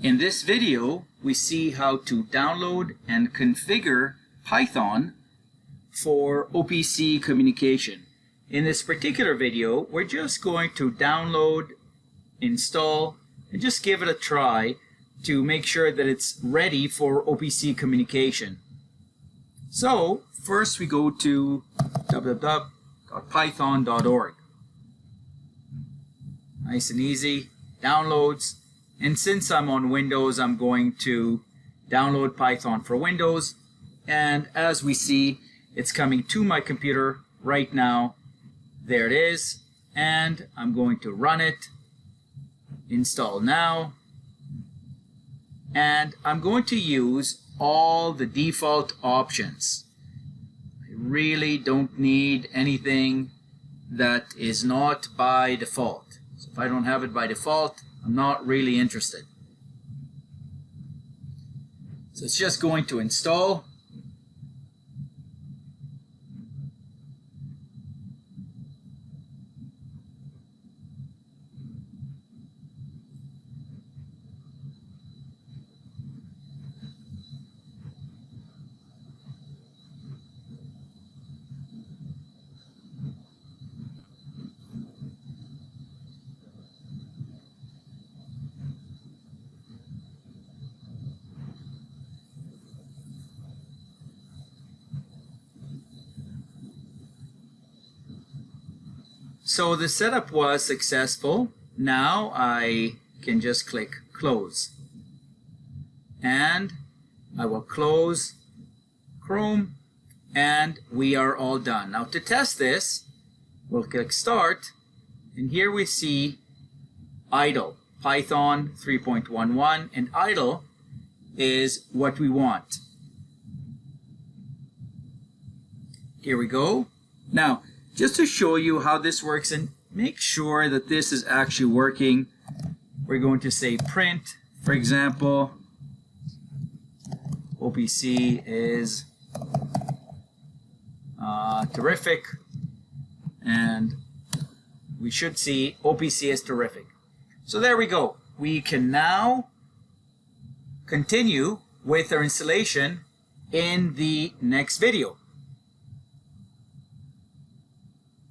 In this video, we see how to download and configure Python for OPC communication. In this particular video, we're just going to download, install, and just give it a try to make sure that it's ready for OPC communication. So, first we go to www.python.org. Nice and easy, downloads. And since I'm on Windows, I'm going to download Python for Windows. And as we see, it's coming to my computer right now. There it is. And I'm going to run it. Install now. And I'm going to use all the default options. I really don't need anything that is not by default. So if I don't have it by default, I'm not really interested. So it's just going to install. So the setup was successful. Now I can just click close. And I will close Chrome and we are all done. Now to test this, we'll click start and here we see idle, Python 3.11, and idle is what we want. Here we go. Now, just to show you how this works and make sure that this is actually working, we're going to say print, for example, OPC is terrific, and we should see OPC is terrific. So there we go. We can now continue with our installation in the next video.